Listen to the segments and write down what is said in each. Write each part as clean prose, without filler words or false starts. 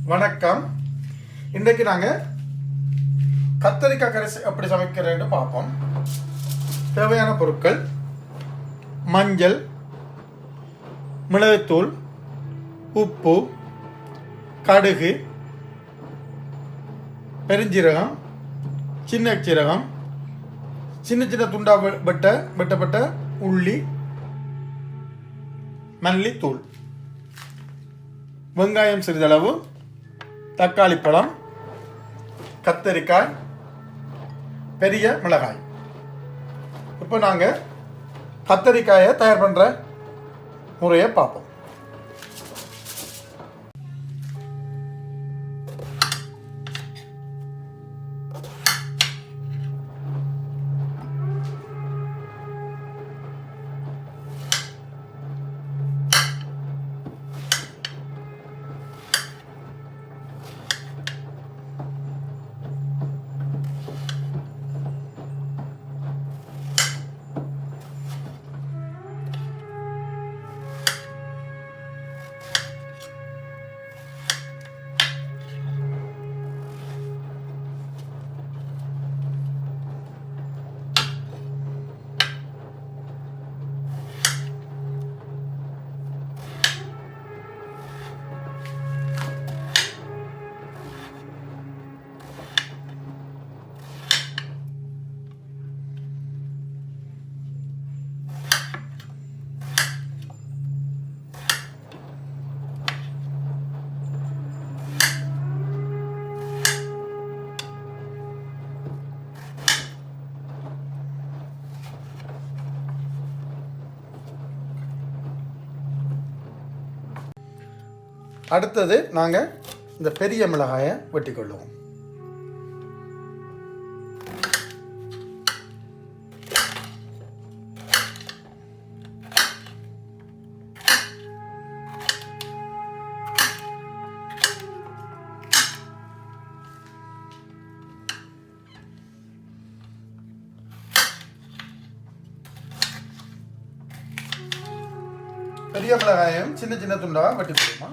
வணக்கம். இன்றைக்கு நாங்கள் கத்தரிக்காய் கறி எப்படி சமைக்கிறேன்னு பார்ப்போம். தேவையான பொருட்கள்: மஞ்சள், மிளகுத்தூள், உப்பு, கடுகு, பெருஞ்சீரகம், சின்ன சீரகம், சின்ன சின்ன துண்டா வெட்டப்பட்ட உள்ளி, மல்லித்தூள், வெங்காயம் சிறிதளவு, தக்காளி பழம், கத்தரிக்காய், பெரிய மிளகாய். இப்போ நாங்கள் கத்தரிக்காயை தயார் பண்ணுற முறையை பார்ப்போம். அடுத்தது நாங்கள் இந்த பெரிய மிளகாயை வெட்டிக்கொள்ளுவோம். பெரிய மிளகாயம் சின்ன சின்ன துண்டாக வெட்டி போடுமா.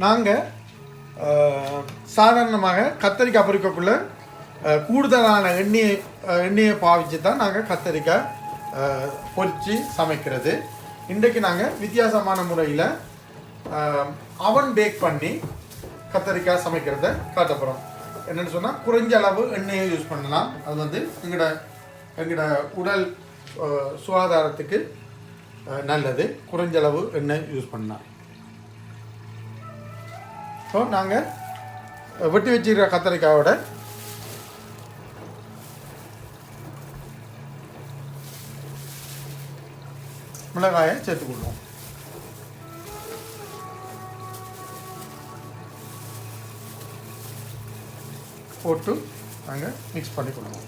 நாங்கள் சாதாரணமாக கத்தரிக்காய் பொரிக்கக்குள்ள கூடுதலான எண்ணெயை பாவிச்சு தான் நாங்கள் கத்தரிக்காய் பொரித்து சமைக்கிறது. இன்றைக்கு நாங்கள் வித்தியாசமான முறையில் அவன் பேக் பண்ணி கத்தரிக்காய் சமைக்கிறத காட்ட போகிறோம். என்னென்னு சொன்னால், குறைஞ்ச அளவு எண்ணெயை யூஸ் பண்ணலாம். அது வந்து எங்களோட உடல் சுகாதாரத்துக்கு நல்லது. குறைஞ்ச அளவு எண்ணெய் யூஸ் பண்ணலாம். ஸோ நாங்கள் வெட்டி வச்சுக்கிற கத்தரிக்காயோட மிளகாயை சேர்த்துக்கொள்வோம். போட்டு நாங்கள் மிக்ஸ் பண்ணிக்கொள்வோம்.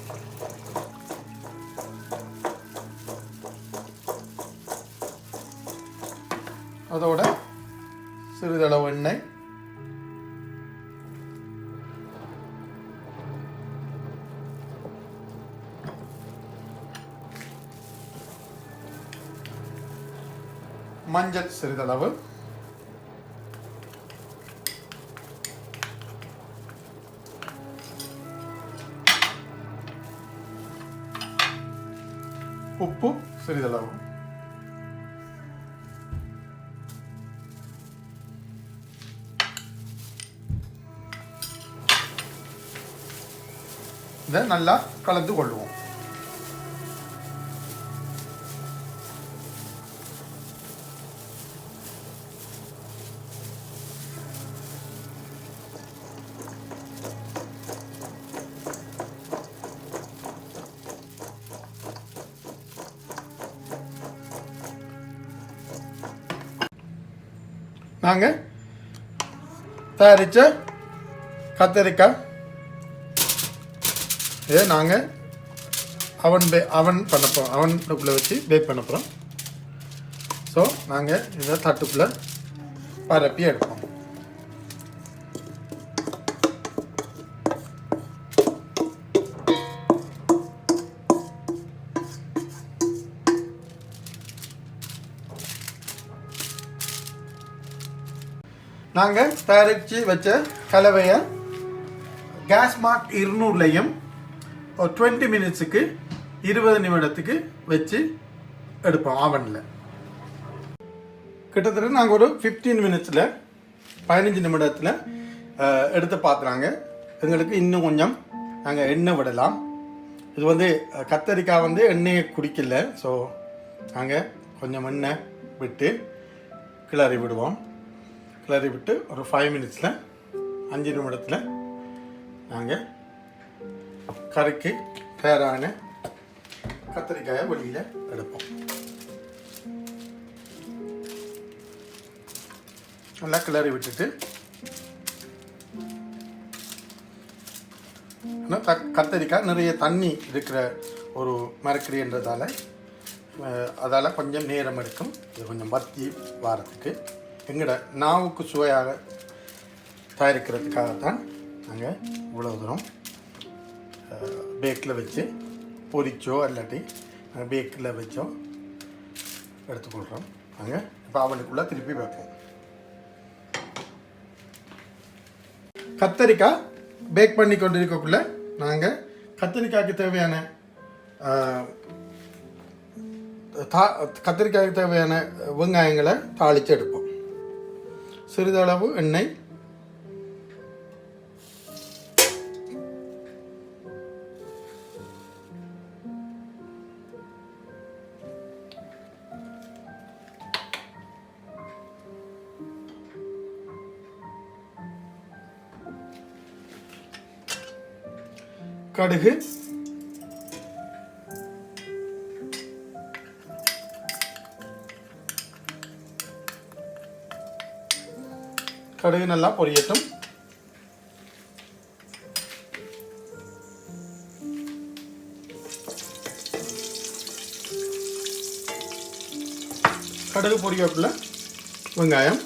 அதோட சிறிதளவு எண்ணெய், மஞ்சள் சிறிதளவு, உப்பு சிறிதளவு, இதை நல்லா கலந்து கொள்வோம். நாங்கள் தயாரித்த கத்தரிக்காய் இதை நாங்கள் அவன் பண்ண போகிறோம். அவனுக்குள்ளே வச்சு பேக் பண்ண போகிறோம். ஸோ நாங்கள் இதை தட்டுக்குள்ளே பரப்பி எடுப்போம். நாங்கள் தயாரித்து வச்ச கலவையை கேஸ் மார்க் 200லையும் ஒரு 20 மினிட்ஸுக்கு 20 நிமிடத்துக்கு வச்சு எடுப்போம் ஆவனில். கிட்டத்தட்ட நாங்கள் ஒரு 15 மினிட்ஸில் 15 நிமிடத்தில் எடுத்து பார்க்குறாங்க. எங்களுக்கு இன்னும் கொஞ்சம் நாங்கள் எண்ணெய் விடலாம். இது வந்து கத்தரிக்காய் வந்து எண்ணெயை குடிக்கல. ஸோ நாங்கள் கொஞ்சம் எண்ணெய் விட்டு கிளறி விடுவோம். கிளறி விட்டு ஒரு 5 மினிட்ஸில் 5 நிமிடத்தில் நாங்கள் கறிக்கு தயாரான கத்தரிக்காயை வெளியில் எடுப்போம். நல்லா கிளறி விட்டுட்டு கத்தரிக்காய் நிறைய தண்ணி இருக்கிற ஒரு மரக்கறின்றதால அதால் கொஞ்சம் நேரம் எடுக்கும். இது கொஞ்சம் வத்தி வாரத்துக்கு எங்களோட நாவுக்கு சுவையாக தயாரிக்கிறதுக்காகத்தான் நாங்கள் இவ்வளோ தூரம் பேக்கில் வச்சு பொரிச்சோ இல்லாட்டி நாங்கள் பேக்கில் வச்சோ எடுத்துக்கொள்கிறோம். நாங்கள் இப்போ அவனுக்குள்ளே திருப்பி வைப்போம். கத்தரிக்காய் பேக் பண்ணி கொண்டு இருக்கக்குள்ள நாங்கள் கத்தரிக்காய்க்கு தேவையான கத்திரிக்காய்க்கு தேவையான வெங்காயங்களை தாளித்து எடுப்போம். சிறிதளவு எண்ணெய், கடுகு, கடுகு நல்லா பொரியட்டும். கடுகு பொரியக்குள்ள வெங்காயம்,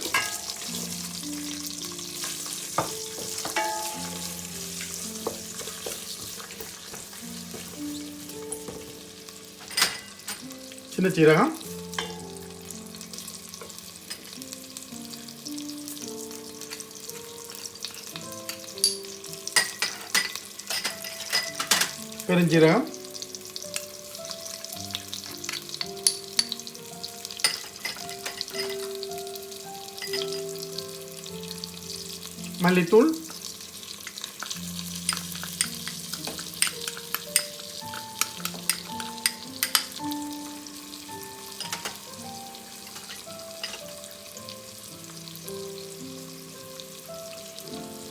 சின்ன சீரகம், பெருஞ்சீரகம், மல்லித்தூள்,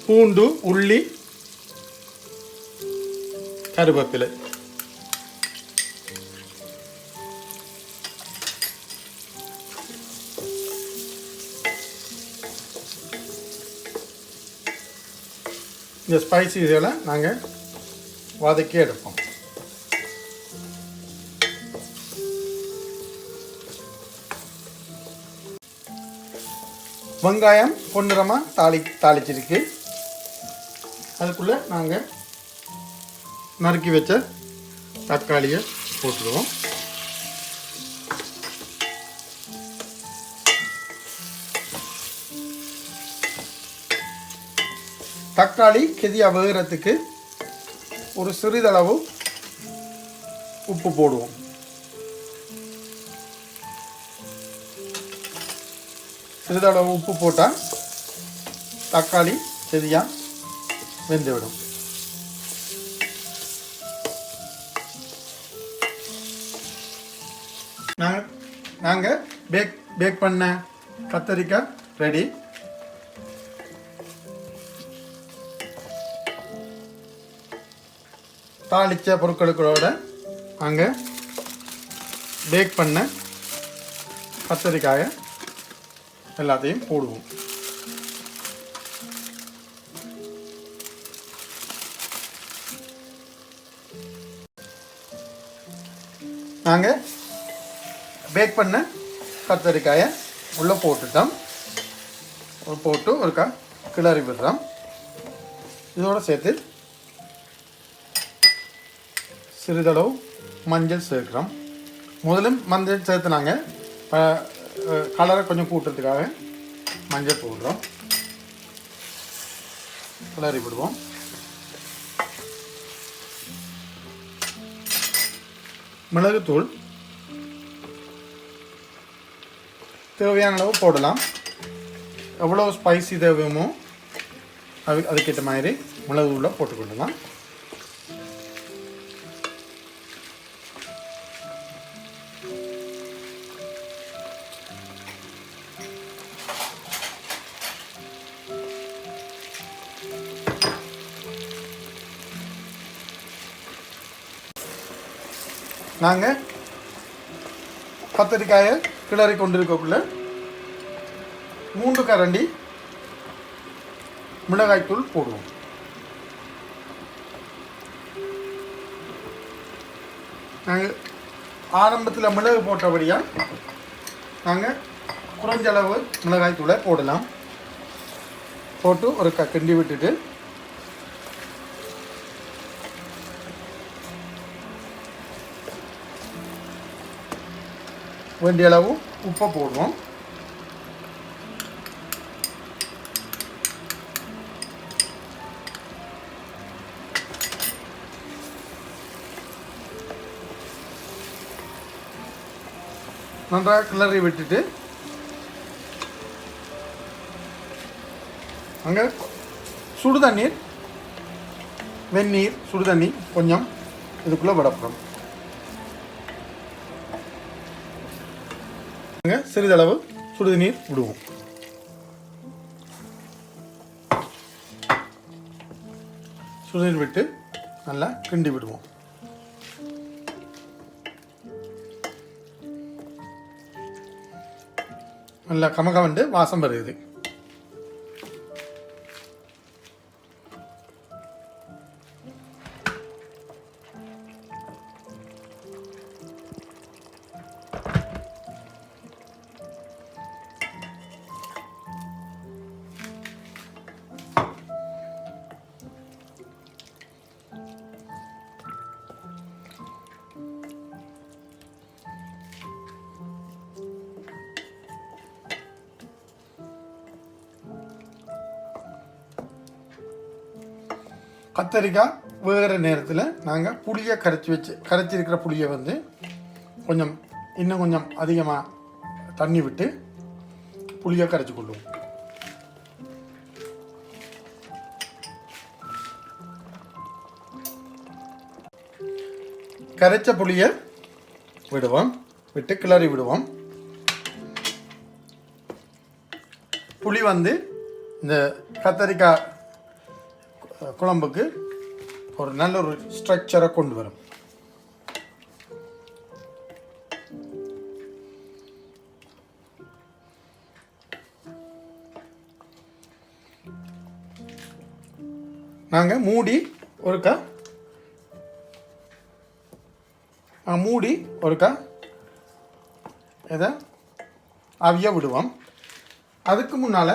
பூண்டு, உள்ளி, கருவேப்பிலை. இந்த ஸ்பைசிஸை நாங்கள் வதக்கி எடுப்போம். வெங்காயம் பொன்னிறமாக தாளிச்சிருக்கு. அதுக்குள்ளே நாங்கள் நறுக்கி வச்ச தக்காளியை போட்டுடுவோம். தக்காளி கெதியாக வேகிறதுக்கு ஒரு சிறிதளவு உப்பு போடுவோம். சிறிதளவு உப்பு போட்டால் தக்காளி கெதியாக வெந்துவிடும். நாங்கள் பேக் பண்ண கத்தரிக்காய் ரெடி. தாளித்த பொருட்களோட நாங்கள் பேக் பண்ண கத்தரிக்காயை எல்லாத்தையும் போடுவோம். நாங்கள் பேக் பண்ண கத்தரிக்காயை உள்ளே போட்டுட்டோம். போட்டு ஒருக்கா கிளறி விடுறோம். இதோடு சேர்த்து சிறிதளவு மஞ்சள் சேர்க்குறோம். முதலும் மஞ்சள் சேர்த்துனாங்க, கலரை கொஞ்சம் கூட்டுறதுக்காக மஞ்சள் போடுறோம். கிளறி விடுவோம். மிளகுத்தூள் தேவையான அளவு போடலாம். எவ்வளோ ஸ்பைசி தேவையுமோ அதுக்கேற்ற மாதிரி மிளகு தூளை போட்டுக்கொள்ளலாம். நாங்கள் கத்திரிக்காயை கிளறி கொண்டிருக்கக்குள்ள 3 கரண்டி மிளகாய்த்தூள் போடுவோம். நாங்கள் ஆரம்பத்தில் மிளகு போட்டபடியாக நாங்கள் குறைஞ்சளவு மிளகாய்த்தூளை போடலாம். போட்டு ஒரு கிண்டி விட்டுட்டு வேண்டிய அளவு உப்பை போடுவோம். நன்றாக கிளறி விட்டுட்டு அங்கே சுடுதண்ணீர், வெந்நீர், சுடுதண்ணி கொஞ்சம் இதுக்குள்ளே விடப்படும். அங்கே சிறிதளவு சுடுதண்ணீர் விடுவோம். சுடுதண்ணீர் விட்டு நல்லா கிண்டி விடுவோம். நல்லா கமகமண்டு வாசம் வருது. கத்தரிக்காய் வேகிற நேரத்தில் நாங்கள் புளியை கரைச்சிருக்கிற புளியை வந்து இன்னும் கொஞ்சம் அதிகமாக தண்ணி விட்டு புளியை கரைச்சி கொள்ளுவோம். கரைச்ச புளியை விடுவோம். விட்டு கிளறி விடுவோம். புளி வந்து இந்த கத்தரிக்காய் குழம்புக்கு ஒரு நல்ல ஒரு ஸ்ட்ரக்சரை கொண்டு வரும். நாங்கள் மூடி ஒருக்கா இதை அவிய விடுவோம். அதுக்கு முன்னால்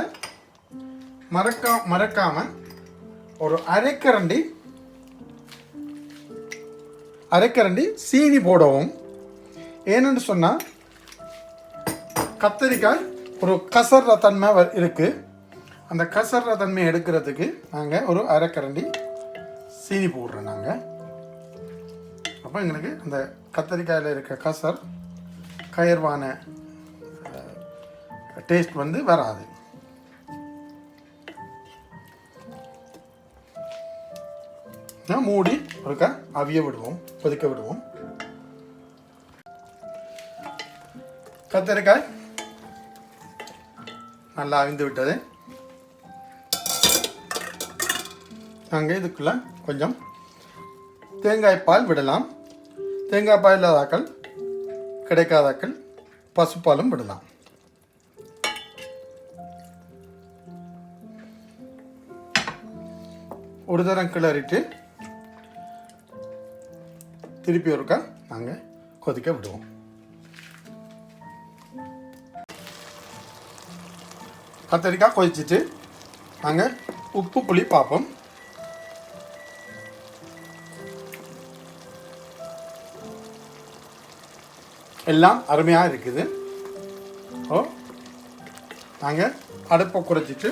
மறக்காமல் ஒரு அரைக்கரண்டி சீனி போடவும். ஏன்னு சொன்னால் கத்தரிக்காய் ஒரு கசர்ற தன்மை இருக்குது. அந்த கசர்ற தன்மையை எடுக்கிறதுக்கு நாங்கள் ஒரு அரைக்கரண்டி சீனி போடுறோம். நாங்கள் அப்போ எங்களுக்கு அந்த கத்தரிக்காயில் இருக்க கயர்வான டேஸ்ட் வந்து வராது. மூடி ஒருக்கா அவிய விடுவோம், கொதிக்க விடுவோம். கத்தரிக்காய் நல்லா அவிந்து விட்டது. நாங்கள் இதுக்குள்ள கொஞ்சம் தேங்காய் பால் விடலாம். தேங்காய் பால் இல்லாதாக்கள், கிடைக்காதாக்கள் பசுப்பாலும் விடலாம். ஒரு தரம் கிளறிட்டு திருப்பி ஒருக்கா நாங்கள் கொதிக்க விடுவோம். கத்தரிக்காய் கொதிச்சுட்டு நாங்கள் உப்பு புளி பார்ப்போம். எல்லாம் அருமையாக இருக்குது. நாங்கள் அடுப்பை குறைச்சிட்டு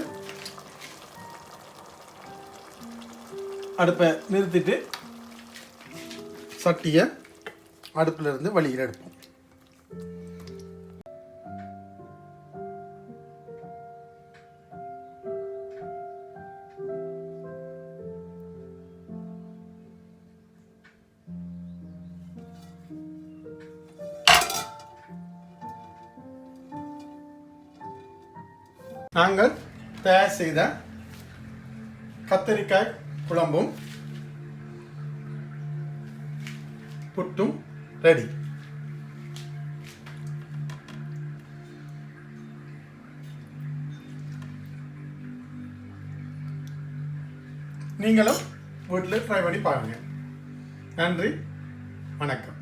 அடுப்பை நிறுத்திட்டு சட்டியை அடுப்பில் இருந்து வெளியில் எடுப்போம். நாங்கள் தயார் செய்த கத்தரிக்காய் குழம்பும் புட்டும் ரெடி. நீங்களும் வீட்டில் ட்ரை பண்ணி பாருங்கள். நன்றி, வணக்கம்.